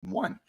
One,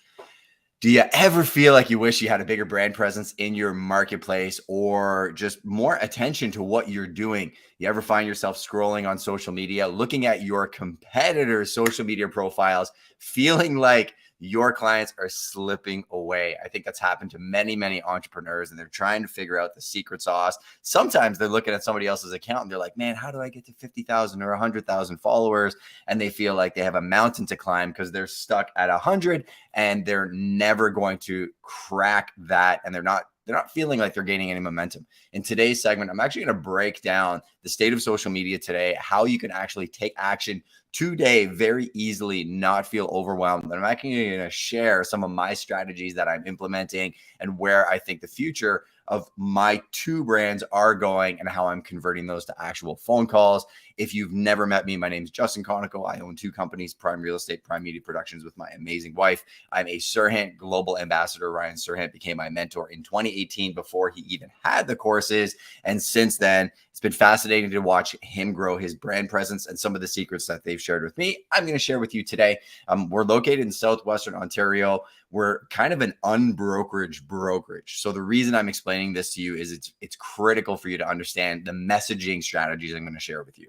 do you ever feel like you wish you had a bigger brand presence in your marketplace or just more attention to what you're doing? You ever find yourself scrolling on social media, looking at your competitors' social media profiles, feeling like your clients are slipping away? I think that's happened to many, many entrepreneurs, and they're trying to figure out the secret sauce. Sometimes they're looking at somebody else's account and they're like, man, how do I get to 50,000 or 100,000 followers? And they feel like they have a mountain to climb because they're stuck at 100 and they're never going to crack that, and they're not feeling like they're gaining any momentum. In today's segment, I'm actually going to break down the state of social media today, how you can actually take action today very easily, not feel overwhelmed. And I'm actually going to share some of my strategies that I'm implementing and where I think the future of my two brands are going and how I'm converting those to actual phone calls. If you've never met me, my name is Justin Konikow. I own two companies, Prime Real Estate, Prime Media Productions, with my amazing wife. I'm a Serhant Global Ambassador. Ryan Serhant became my mentor in 2018 before he even had the courses. And since then, it's been fascinating to watch him grow his brand presence, and some of the secrets that they've shared with me, I'm going to share with you today. We're located in Southwestern Ontario. We're kind of an unbrokerage brokerage. So the reason I'm explaining this to you is it's critical for you to understand the messaging strategies I'm going to share with you.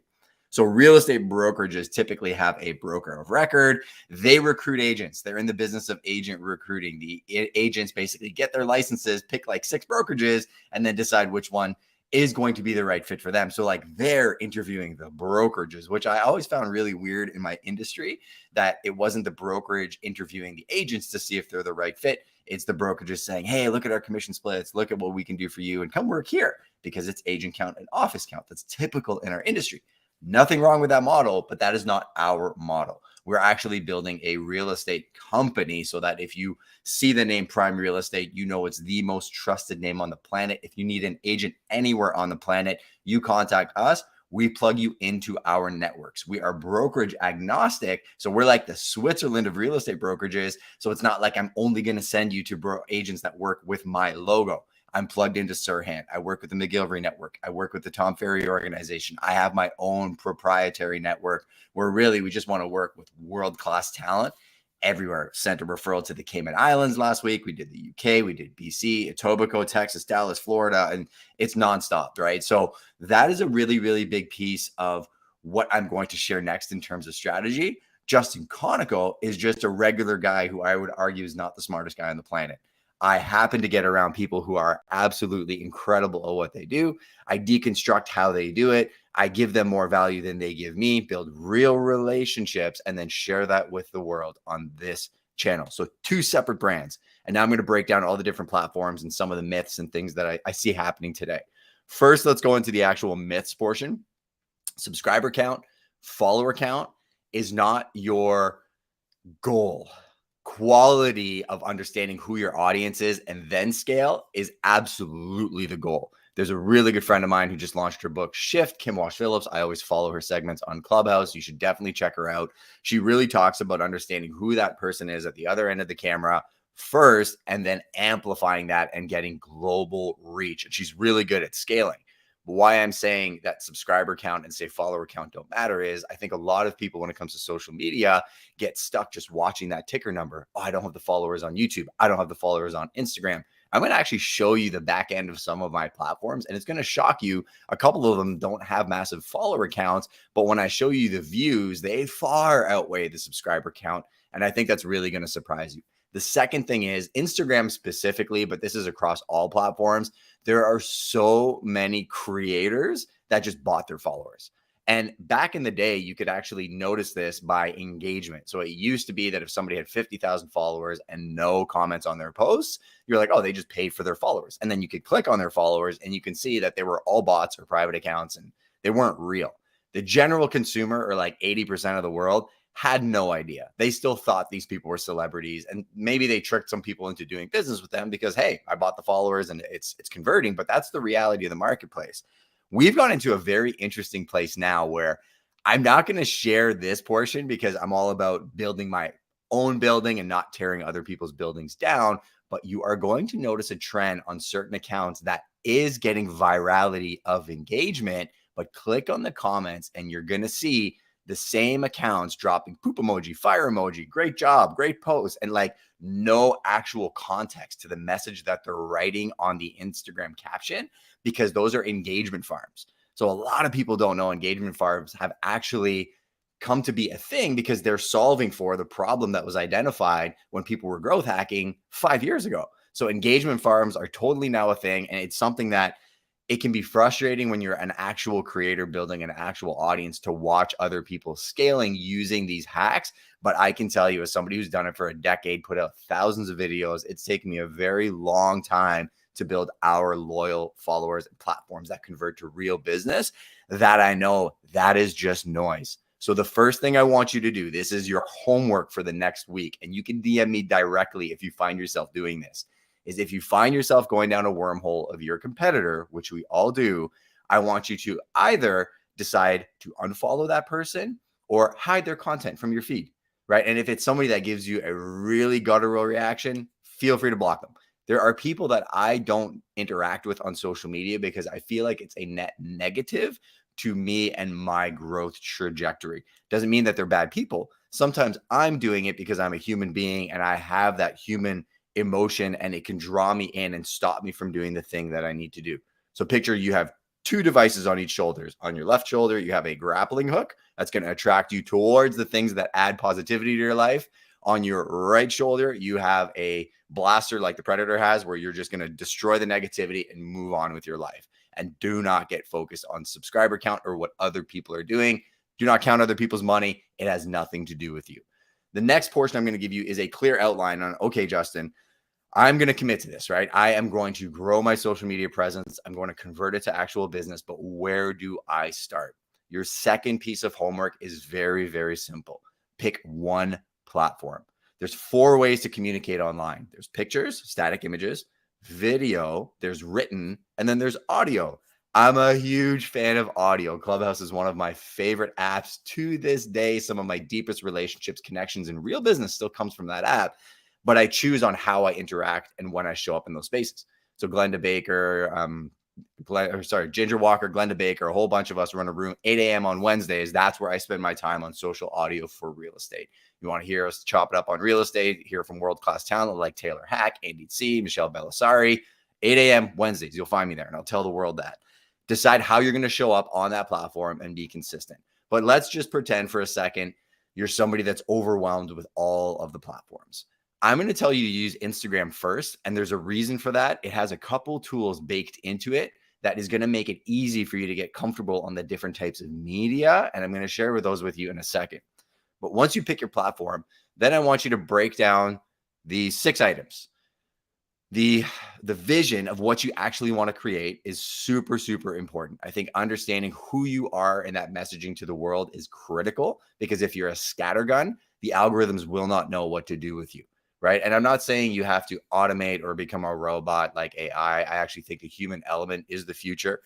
So real estate brokerages typically have a broker of record. They recruit agents. They're in the business of agent recruiting. The agents basically get their licenses, pick like 6 brokerages, and then decide which one is going to be the right fit for them. So like they're interviewing the brokerages, which I always found really weird in my industry, that it wasn't the brokerage interviewing the agents to see if they're the right fit. It's the brokerages saying, hey, look at our commission splits, look at what we can do for you, and come work here, because it's agent count and office count. That's typical in our industry. Nothing wrong with that model, but that is not our model. We're actually building a real estate company so that if you see the name Prime Real Estate, you know it's the most trusted name on the planet. If you need an agent anywhere on the planet, you contact us. We plug you into our networks. We are brokerage agnostic. So we're like the Switzerland of real estate brokerages. So it's not like I'm only going to send you to agents that work with my logo. I'm plugged into Serhant. I work with the McGillivray Network. I work with the Tom Ferry organization. I have my own proprietary network where really we just want to work with world-class talent everywhere. Sent a referral to the Cayman Islands last week. We did the UK, we did BC, Etobicoke, Texas, Dallas, Florida, and it's nonstop, right? So that is a really, really big piece of what I'm going to share next in terms of strategy. Justin Konikow is just a regular guy who I would argue is not the smartest guy on the planet. I happen to get around people who are absolutely incredible at what they do. I deconstruct how they do it. I give them more value than they give me, build real relationships, and then share that with the world on this channel. So 2 separate brands. And now I'm going to break down all the different platforms and some of the myths and things that I see happening today. First, let's go into the actual myths portion. Subscriber count, follower count is not your goal. Quality of understanding who your audience is and then scale is absolutely the goal. There's a really good friend of mine who just launched her book, Shift, Kim Walsh-Phillips. I always follow her segments on Clubhouse. You should definitely check her out. She really talks about understanding who that person is at the other end of the camera first, and then amplifying that and getting global reach. And she's really good at scaling. But why I'm saying that subscriber count and say follower count don't matter is I think a lot of people, when it comes to social media, get stuck just watching that ticker number. Oh, I don't have the followers on YouTube. I don't have the followers on Instagram. I'm going to actually show you the back end of some of my platforms, and it's going to shock you. A couple of them don't have massive follower counts, but when I show you the views, they far outweigh the subscriber count. And I think that's really going to surprise you. The second thing is Instagram specifically, but this is across all platforms. There are so many creators that just bought their followers. And back in the day, you could actually notice this by engagement. So it used to be that if somebody had 50,000 followers and no comments on their posts, you're like, oh, they just paid for their followers. And then you could click on their followers and you can see that they were all bots or private accounts and they weren't real. The general consumer, or like 80% of the world, had no idea. They still thought these people were celebrities, and maybe they tricked some people into doing business with them because, hey, I bought the followers and it's converting, but that's the reality of the marketplace. We've gone into a very interesting place now where I'm not going to share this portion because I'm all about building my own building and not tearing other people's buildings down, but you are going to notice a trend on certain accounts that is getting virality of engagement. But click on the comments and you're going to see the same accounts dropping poop emoji, fire emoji, great job, great post, and like no actual context to the message that they're writing on the Instagram caption, because those are engagement farms. So a lot of people don't know engagement farms have actually come to be a thing because they're solving for the problem that was identified when people were growth hacking 5 years ago. So engagement farms are totally now a thing, and it's something that it can be frustrating when you're an actual creator building an actual audience to watch other people scaling using these hacks. But I can tell you, as somebody who's done it for a decade, put out thousands of videos, it's taken me a very long time to build our loyal followers and platforms that convert to real business, that I know that is just noise. So the first thing I want you to do, this is your homework for the next week, and you can DM me directly if you find yourself doing this, is if you find yourself going down a wormhole of your competitor, which we all do, I want you to either decide to unfollow that person or hide their content from your feed, right? And if it's somebody that gives you a really guttural reaction, feel free to block them. There are people that I don't interact with on social media because I feel like it's a net negative to me and my growth trajectory. Doesn't mean that they're bad people. Sometimes I'm doing it because I'm a human being and I have that human emotion, and it can draw me in and stop me from doing the thing that I need to do. So picture you have two devices on each shoulder. On your left shoulder, you have a grappling hook that's going to attract you towards the things that add positivity to your life. On your right shoulder, you have a blaster like the Predator has, where you're just going to destroy the negativity and move on with your life. And do not get focused on subscriber count or what other people are doing. Do not count other people's money. It has nothing to do with you. The next portion I'm going to give you is a clear outline on, okay, Justin, I'm going to commit to this, right? I am going to grow my social media presence. I'm going to convert it to actual business, but where do I start? Your second piece of homework is very, very simple. Pick one platform. There's 4 ways to communicate online. There's pictures, static images, video, there's written, and then there's audio. I'm a huge fan of audio. Clubhouse is one of my favorite apps to this day. Some of my deepest relationships, connections, and real business still comes from that app. But I choose on how I interact and when I show up in those spaces. So Glenda Baker, Ginger Walker, Glenda Baker, a whole bunch of us run a room 8 a.m. on Wednesdays. That's where I spend my time on social audio for real estate. You want to hear us chop it up on real estate, hear from world-class talent like Taylor Hack, Andy C, Michelle Belisari, 8 a.m. Wednesdays. You'll find me there, and I'll tell the world that. Decide how you're going to show up on that platform and be consistent. But let's just pretend for a second you're somebody that's overwhelmed with all of the platforms. I'm going to tell you to use Instagram first, and there's a reason for that. It has a couple tools baked into it that is going to make it easy for you to get comfortable on the different types of media, and I'm going to share those with you in a second. But once you pick your platform, then I want you to break down the 6 items. The vision of what you actually want to create is super, super important. I think understanding who you are and that messaging to the world is critical, because if you're a scattergun, the algorithms will not know what to do with you. Right. And I'm not saying you have to automate or become a robot like AI. I actually think the human element is the future.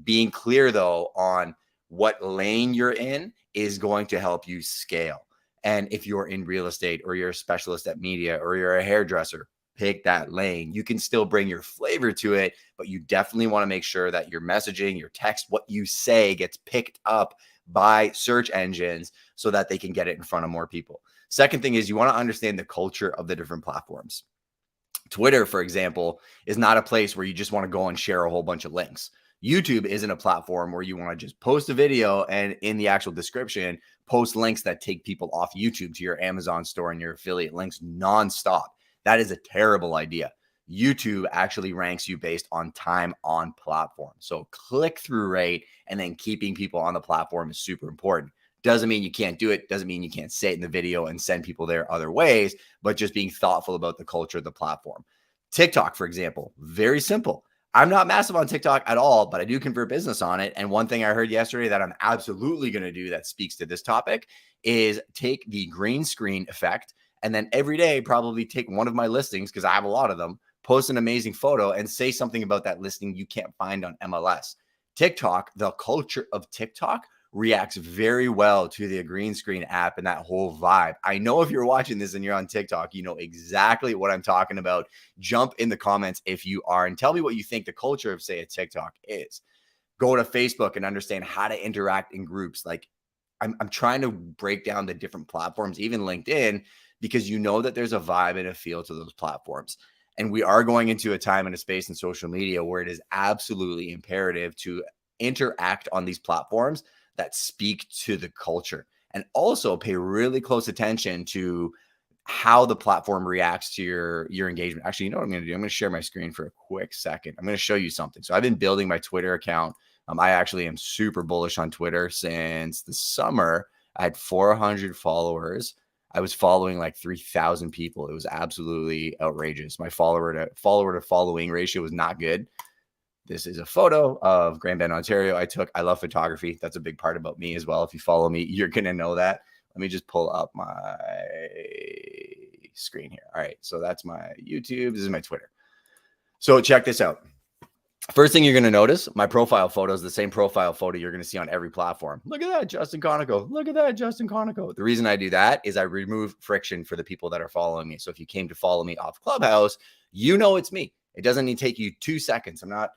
Being clear, though, on what lane you're in is going to help you scale. And if you're in real estate, or you're a specialist at media, or you're a hairdresser, pick that lane. You can still bring your flavor to it, but you definitely want to make sure that your messaging, your text, what you say gets picked up by search engines so that they can get it in front of more people. Second thing is you want to understand the culture of the different platforms. Twitter, for example, is not a place where you just want to go and share a whole bunch of links. YouTube isn't a platform where you want to just post a video and in the actual description, post links that take people off YouTube to your Amazon store and your affiliate links nonstop. That is a terrible idea. YouTube actually ranks you based on time on platform. So click-through rate and then keeping people on the platform is super important. Doesn't mean you can't do it. Doesn't mean you can't say it in the video and send people there other ways, but just being thoughtful about the culture of the platform. TikTok, for example, very simple. I'm not massive on TikTok at all, but I do convert business on it. And one thing I heard yesterday that I'm absolutely going to do that speaks to this topic is take the green screen effect, and then every day probably take one of my listings, because I have a lot of them, post an amazing photo and say something about that listing you can't find on MLS. TikTok, the culture of TikTok reacts very well to the green screen app and that whole vibe. I know if you're watching this and you're on TikTok, you know exactly what I'm talking about. Jump in the comments if you are and tell me what you think the culture of, say, a TikTok is. Go to Facebook and understand how to interact in groups. Like, I'm trying to break down the different platforms, even LinkedIn, because you know that there's a vibe and a feel to those platforms. And we are going into a time and a space in social media where it is absolutely imperative to interact on these platforms that speak to the culture, and also pay really close attention to how the platform reacts to your engagement. Actually, you know what I'm going to do? I'm going to share my screen for a quick second. I'm going to show you something. So I've been building my Twitter account. I actually am super bullish on Twitter since the summer. I had 400 followers. I was following like 3,000 people. It was absolutely outrageous. My follower to following ratio was not good. This is a photo of Grand Bend, Ontario. I love photography. That's a big part about me as well. If you follow me, you're going to know that. Let me just pull up my screen here. All right. So that's my YouTube. This is my Twitter. So check this out. First thing you're going to notice, my profile photo is the same profile photo you're going to see on every platform. Look at that, Justin Konikow. Look at that, Justin Konikow. The reason I do that is I remove friction for the people that are following me. So if you came to follow me off Clubhouse, you know it's me. It doesn't need to take you 2 seconds. I'm not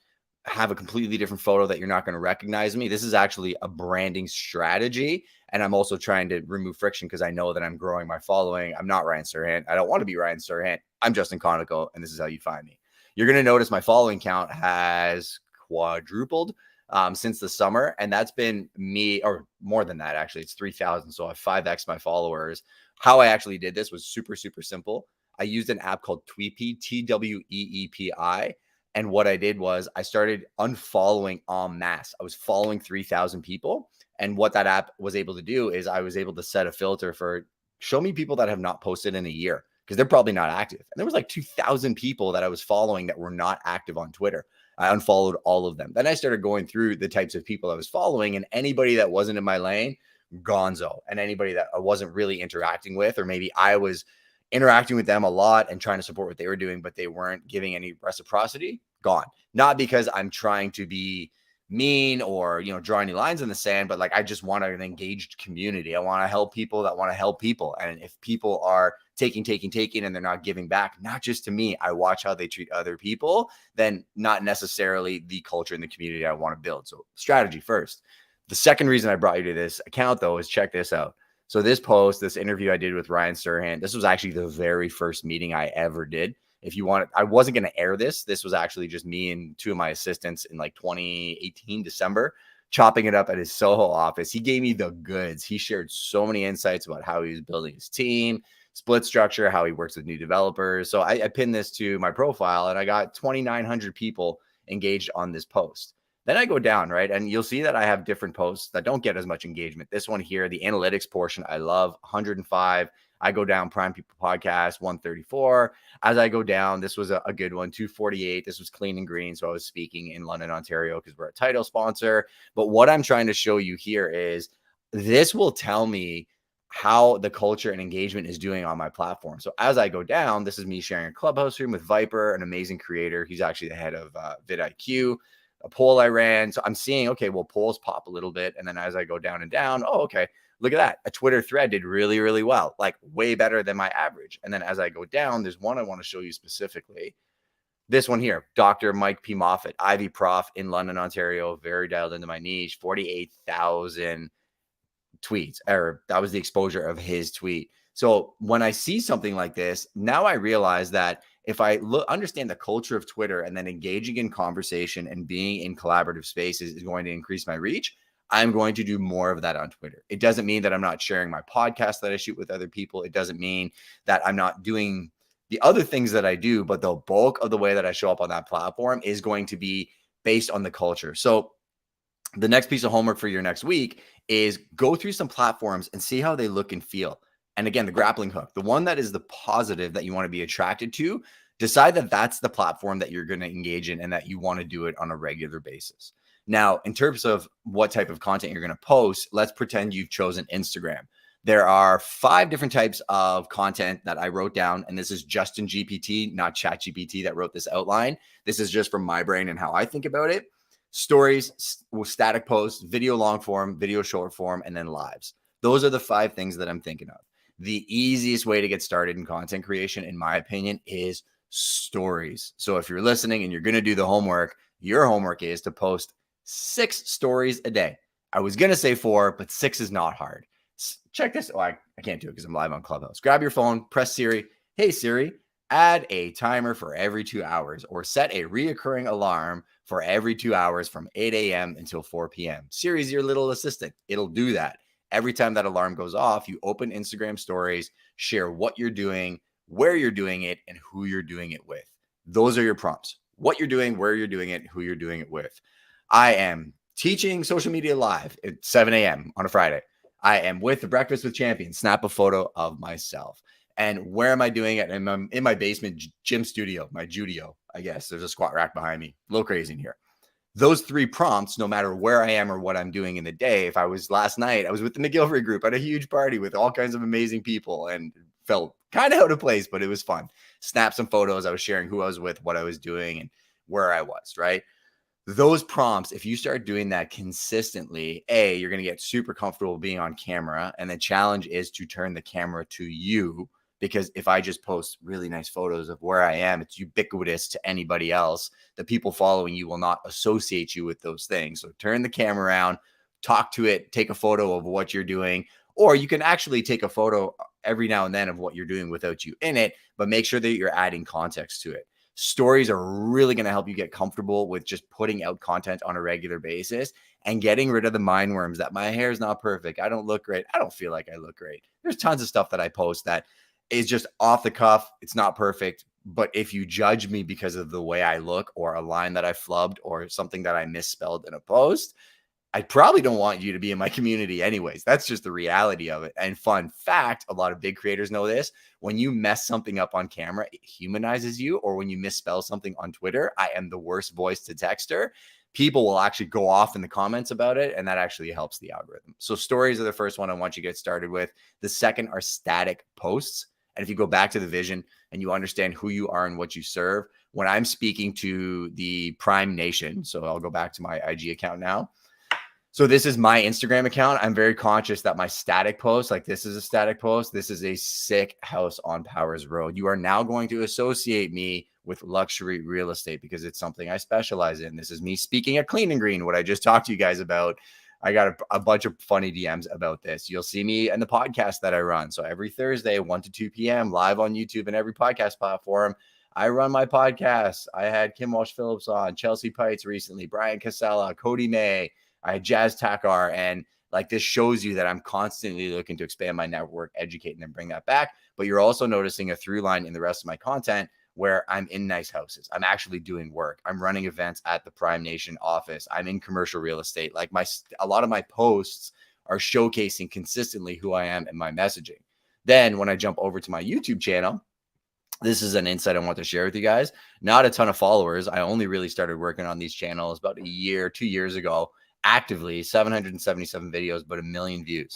have a completely different photo that you're not going to recognize me. This is actually a branding strategy. And I'm also trying to remove friction because I know that I'm growing my following. I'm not Ryan Serhant. I don't want to be Ryan Serhant. I'm Justin Konikow, and this is how you find me. You're going to notice my following count has quadrupled since the summer. And that's been me, or more than that, actually. It's 3,000. So I 5X my followers. How I actually did this was super, super simple. I used an app called Tweepi, Tweepi. And what I did was I started unfollowing en masse. I was following 3,000 people. And what that app was able to do is I was able to set a filter for show me people that have not posted in a year, because they're probably not active. And there was like 2,000 people that I was following that were not active on Twitter. I unfollowed all of them. Then I started going through the types of people I was following, and anybody that wasn't in my lane, gonzo. And anybody that I wasn't really interacting with, or maybe I was interacting with them a lot and trying to support what they were doing, but they weren't giving any reciprocity, gone. Not because I'm trying to be mean or, draw any lines in the sand, but like, I just want an engaged community. I want to help people that want to help people. And if people are taking, and they're not giving back, not just to me, I watch how they treat other people, then not necessarily the culture and the community I want to build. So strategy first. The second reason I brought you to this account, though, is check this out. So this interview I did with Ryan Serhant, this was actually the very first meeting I ever did. If you want, I wasn't going to air this. This was actually just me and 2 of my assistants in like 2018, December, chopping it up at his Soho office. He gave me the goods. He shared so many insights about how he was building his team, split structure, how he works with new developers. So I pinned this to my profile, and I got 2,900 people engaged on this post. Then I go down, right? And you'll see that I have different posts that don't get as much engagement. This one here, the analytics portion, I love, 105. I go down, Prime People Podcast, 134. As I go down, this was a good one, 248. This was Clean and Green. So I was speaking in London, Ontario, because we're a title sponsor. But what I'm trying to show you here is this will tell me how the culture and engagement is doing on my platform. So as I go down, this is me sharing a Clubhouse room with Viper, an amazing creator. He's actually the head of vidIQ. A poll I ran. So I'm seeing, okay, well, polls pop a little bit. And then as I go down and down, oh, okay, look at that. A Twitter thread did really, really well, like way better than my average. And then as I go down, there's one I want to show you specifically. This one here, Dr. Mike P. Moffat, Ivy Prof in London, Ontario, very dialed into my niche, 48,000 tweets, or that was the exposure of his tweet. So when I see something like this, now I realize that if I understand the culture of Twitter, and then engaging in conversation and being in collaborative spaces is going to increase my reach, I'm going to do more of that on Twitter. It doesn't mean that I'm not sharing my podcast that I shoot with other people. It doesn't mean that I'm not doing the other things that I do, but the bulk of the way that I show up on that platform is going to be based on the culture. So the next piece of homework for your next week is go through some platforms and see how they look and feel. And again, the grappling hook, the one that is the positive that you want to be attracted to, decide that that's the platform that you're going to engage in and that you want to do it on a regular basis. Now, in terms of what type of content you're going to post, let's pretend you've chosen Instagram. There are 5 different types of content that I wrote down, and this is Justin GPT, not ChatGPT, that wrote this outline. This is just from my brain and how I think about it. Stories, static posts, video long form, video short form, and then lives. Those are the 5 things that I'm thinking of. The easiest way to get started in content creation, in my opinion, is stories. So if you're listening and you're going to do the homework, your homework is to post 6 stories a day. I was going to say 4, but 6 is not hard. Check this. Oh, I can't do it because I'm live on Clubhouse. Grab your phone, press Siri. Hey, Siri, add a timer for every 2 hours or set a reoccurring alarm for every 2 hours from 8 a.m. until 4 p.m. Siri's your little assistant. It'll do that. Every time that alarm goes off, you open Instagram stories, share what you're doing, where you're doing it, and who you're doing it with. Those are your prompts. What you're doing, where you're doing it, who you're doing it with. I am teaching social media live at 7 a.m. on a Friday. I am with the Breakfast with Champions. Snap a photo of myself. And where am I doing it? And I'm in my basement gym studio, my Judio, I guess. There's a squat rack behind me. A little crazy in here. Those 3 prompts, no matter where I am or what I'm doing in the day. If I was last night, I was with the McGilvery group at a huge party with all kinds of amazing people and felt kind of out of place, but it was fun. Snapped some photos. I was sharing who I was with, what I was doing, and where I was, right? Those prompts, if you start doing that consistently, you're going to get super comfortable being on camera. And the challenge is to turn the camera to you, because if I just post really nice photos of where I am, it's ubiquitous to anybody else. The people following you will not associate you with those things. So turn the camera around, talk to it, take a photo of what you're doing, or you can actually take a photo every now and then of what you're doing without you in it, but make sure that you're adding context to it. Stories are really going to help you get comfortable with just putting out content on a regular basis and getting rid of the mind worms that my hair is not perfect. I don't look great. I don't feel like I look great. There's tons of stuff that I post that is just off the cuff. It's not perfect. But if you judge me because of the way I look or a line that I flubbed or something that I misspelled in a post, I probably don't want you to be in my community anyways. That's just the reality of it. And fun fact, a lot of big creators know this. When you mess something up on camera, it humanizes you. Or when you misspell something on Twitter, I am the worst voice to texter. People will actually go off in the comments about it, and that actually helps the algorithm. So stories are the first one I want you to get started with. The second are static posts. And if you go back to the vision and you understand who you are and what you serve, when I'm speaking to the Prime Nation, so I'll go back to my IG account now. So this is my Instagram account. I'm very conscious that my static post, like this is a static post. This is a sick house on Powers Road. You are now going to associate me with luxury real estate because it's something I specialize in. This is me speaking at Clean and Green, what I just talked to you guys about. I got a bunch of funny DMs about this. You'll see me in the podcast that I run. So every Thursday, 1 to 2 p.m. live on YouTube and every podcast platform. I run my podcast. I had Kim Walsh-Phillips on, Chelsea Pites recently, Brian Casella, Cody May. I had Jazz Takar, and like this shows you that I'm constantly looking to expand my network, educate, and then bring that back. But you're also noticing a through line in the rest of my content where I'm in nice houses. I'm actually doing work. I'm running events at the Prime Nation office. I'm in commercial real estate. Like a lot of my posts are showcasing consistently who I am and my messaging. Then when I jump over to my YouTube channel, this is an insight I want to share with you guys. Not a ton of followers. I only really started working on these channels about 2 years ago. Actively 777 videos, but 1 million views.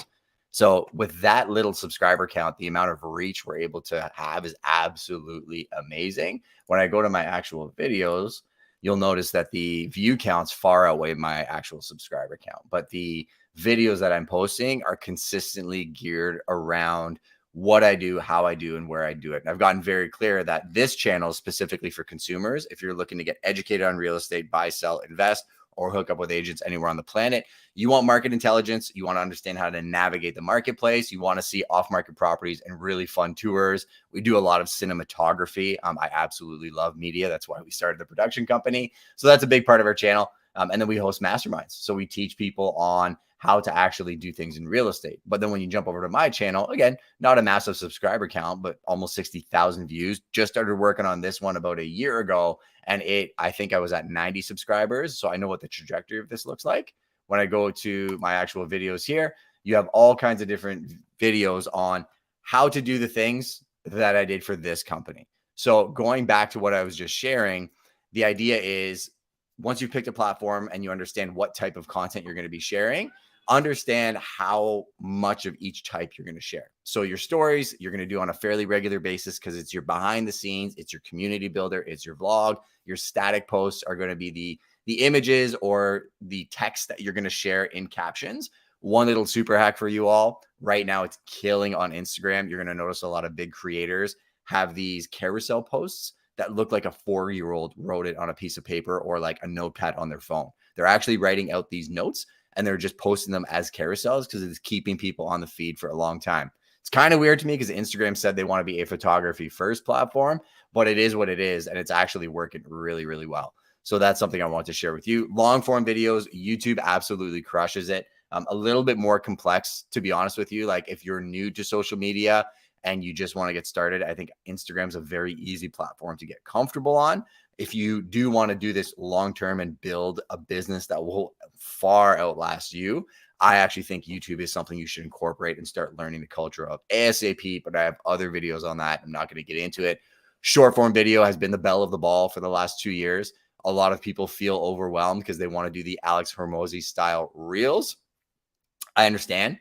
So with that little subscriber count, the amount of reach we're able to have is absolutely amazing. When I go to my actual videos, you'll notice that the view counts far outweigh my actual subscriber count. But the videos that I'm posting are consistently geared around what I do, how I do, and where I do it. And I've gotten very clear that this channel is specifically for consumers. If you're looking to get educated on real estate, buy, sell, invest, or hook up with agents anywhere on the planet. You want market intelligence. You want to understand how to navigate the marketplace. You want to see off-market properties and really fun tours. We do a lot of cinematography. I absolutely love media. That's why we started the production company. So that's a big part of our channel. And then we host masterminds. So we teach people on how to actually do things in real estate. But then when you jump over to my channel, again, not a massive subscriber count, but almost 60,000 views. Just started working on this one about a year ago. And I think I was at 90 subscribers. So I know what the trajectory of this looks like. When I go to my actual videos here, you have all kinds of different videos on how to do the things that I did for this company. So going back to what I was just sharing, the idea is once you've picked a platform and you understand what type of content you're going to be sharing, understand how much of each type you're going to share. So your stories, you're going to do on a fairly regular basis because it's your behind the scenes, it's your community builder, it's your vlog. Your static posts are going to be the images or the text that you're going to share in captions. One little super hack for you all. Right now, it's killing on Instagram. You're going to notice a lot of big creators have these carousel posts that look like a 4-year-old wrote it on a piece of paper or like a notepad on their phone. They're actually writing out these notes and they're just posting them as carousels because it's keeping people on the feed for a long time. It's kind of weird to me because Instagram said they want to be a photography first platform, but it is what it is. And it's actually working really, really well. So that's something I want to share with you. Long form videos, YouTube absolutely crushes it. A little bit more complex, to be honest with you. Like if you're new to social media and you just want to get started, I think Instagram's a very easy platform to get comfortable on. If you do want to do this long term and build a business that will far outlast you, I actually think YouTube is something you should incorporate and start learning the culture of ASAP. But I have other videos on that. I'm not going to get into it. Short form video has been the belle of the ball for the last 2 years. A lot of people feel overwhelmed because they want to do the Alex Hormozi style reels. I understand,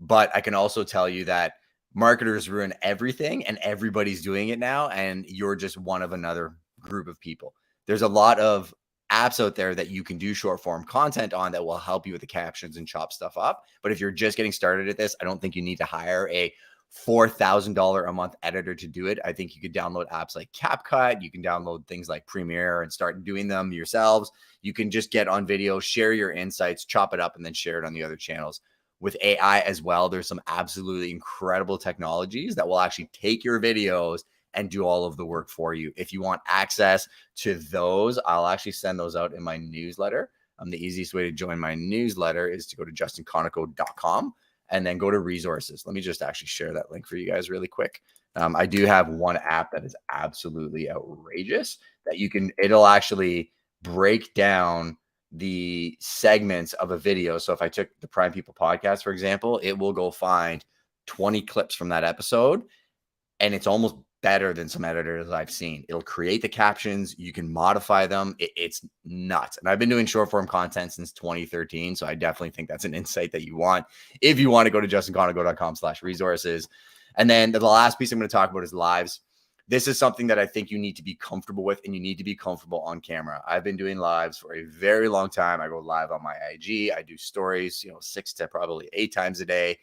but I can also tell you that marketers ruin everything and everybody's doing it now. And you're just one of another group of people. There's a lot of apps out there that you can do short form content on that will help you with the captions and chop stuff up. But if you're just getting started at this, I don't think you need to hire a $4,000 a month editor to do it. I think you could download apps like CapCut. You can download things like Premiere and start doing them yourselves. You can just get on video, share your insights, chop it up, and then share it on the other channels. With AI as well, there's some absolutely incredible technologies that will actually take your videos and do all of the work for you. If you want access to those, I'll actually send those out in my newsletter. The easiest way to join my newsletter is to go to justinkonikow.com and then go to resources. Let me just actually share that link for you guys really quick. I do have one app that is absolutely outrageous that it'll actually break down the segments of a video. So if I took the Prime People podcast, for example, it will go find 20 clips from that episode. And it's almost better than some editors I've seen. It'll create the captions. You can modify them. It's nuts. And I've been doing short form content since 2013. So I definitely think that's an insight that you want if you want to go to justinkonikow.com/resources. And then the last piece I'm going to talk about is lives. This is something that I think you need to be comfortable with, and you need to be comfortable on camera. I've been doing lives for a very long time. I go live on my IG. I do stories, 6 to probably 8 times a day.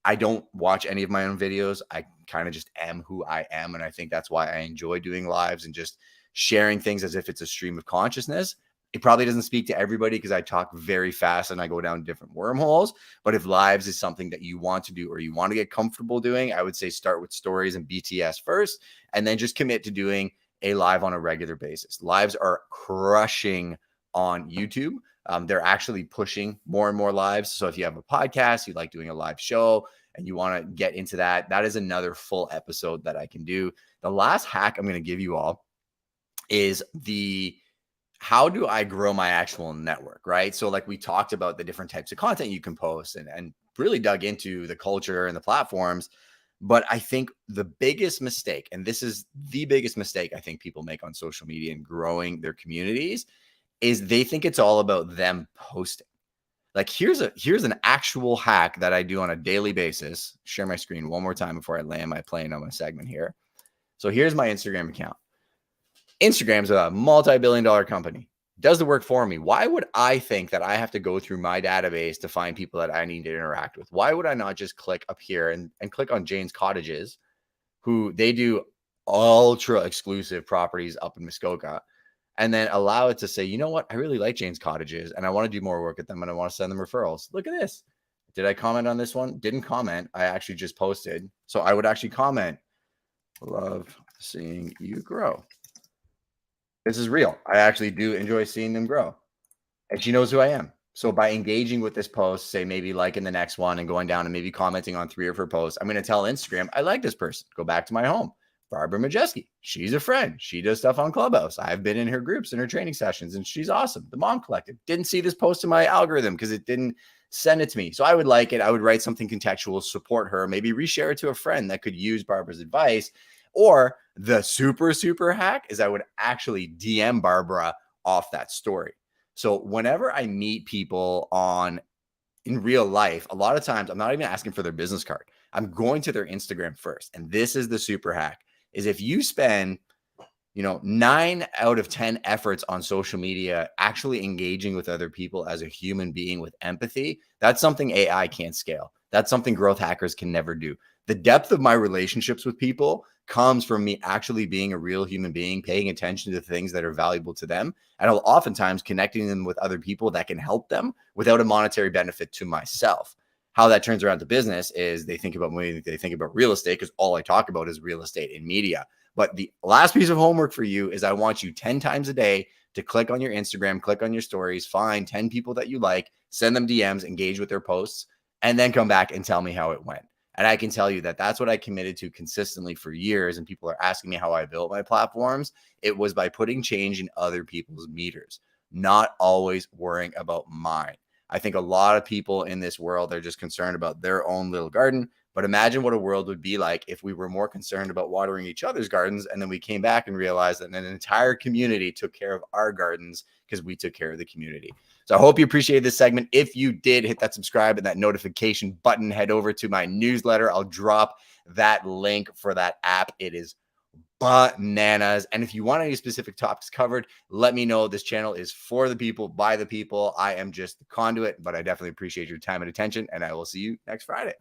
I don't watch any of my own videos. I kind of just am who I am. And I think that's why I enjoy doing lives and just sharing things as if it's a stream of consciousness. It probably doesn't speak to everybody because I talk very fast and I go down different wormholes. But if lives is something that you want to do or you want to get comfortable doing, I would say start with stories and BTS first, and then just commit to doing a live on a regular basis. Lives are crushing on YouTube. They're actually pushing more and more lives. So if you have a podcast, you like doing a live show and you want to get into that, that is another full episode that I can do. The last hack I'm going to give you all is how do I grow my actual network, right? So like we talked about the different types of content you can post and really dug into the culture and the platforms. But I think the biggest mistake, and this is the biggest mistake I think people make on social media and growing their communities, is they think it's all about them posting. Like here's an actual hack that I do on a daily basis. Share my screen one more time before I land my plane on my segment here. So here's my Instagram account. Instagram's a multi-billion-dollar company. Does the work for me. Why would I think that I have to go through my database to find people that I need to interact with? Why would I not just click up here and click on Jane's Cottages, who they do ultra exclusive properties up in Muskoka, and then allow it to say, you know what? I really like Jane's Cottages and I want to do more work with them and I want to send them referrals. Look at this. Did I comment on this one? Didn't comment. I actually just posted. So I would actually comment, love seeing you grow. This is real. I actually do enjoy seeing them grow. And she knows who I am. So by engaging with this post, say maybe liking the next one and going down and maybe commenting on 3 of her posts, I'm going to tell Instagram, I like this person. Go back to my home. Barbara Majeski. She's a friend. She does stuff on Clubhouse. I've been in her groups and her training sessions, and she's awesome. The Mom Collective. Didn't see this post in my algorithm because it didn't send it to me. So I would like it. I would write something contextual, support her, maybe reshare it to a friend that could use Barbara's advice. Or the super hack is I would actually DM Barbara off that story. So whenever I meet people in real life, a lot of times I'm not even asking for their business card. I'm going to their Instagram first. And this is the super hack, is if you spend 9 out of 10 efforts on social media actually engaging with other people as a human being with empathy, that's something AI can't scale. That's something growth hackers can never do. The depth of my relationships with people comes from me actually being a real human being, paying attention to things that are valuable to them, and oftentimes connecting them with other people that can help them without a monetary benefit to myself. How that turns around to business is they think about money, they think about real estate, because all I talk about is real estate in media. But the last piece of homework for you is I want you 10 times a day to click on your Instagram, click on your stories, find 10 people that you like, send them DMs, engage with their posts, and then come back and tell me how it went. And I can tell you that that's what I committed to consistently for years. And people are asking me how I built my platforms. It was by putting change in other people's meters, not always worrying about mine. I think a lot of people in this world are just concerned about their own little garden. But imagine what a world would be like if we were more concerned about watering each other's gardens. And then we came back and realized that an entire community took care of our gardens because we took care of the community. So I hope you appreciated this segment. If you did, hit that subscribe and that notification button. Head over to my newsletter. I'll drop that link for that app. It is bananas. And if you want any specific topics covered, let me know. This channel is for the people, by the people. I am just the conduit, but I definitely appreciate your time and attention, and I will see you next Friday.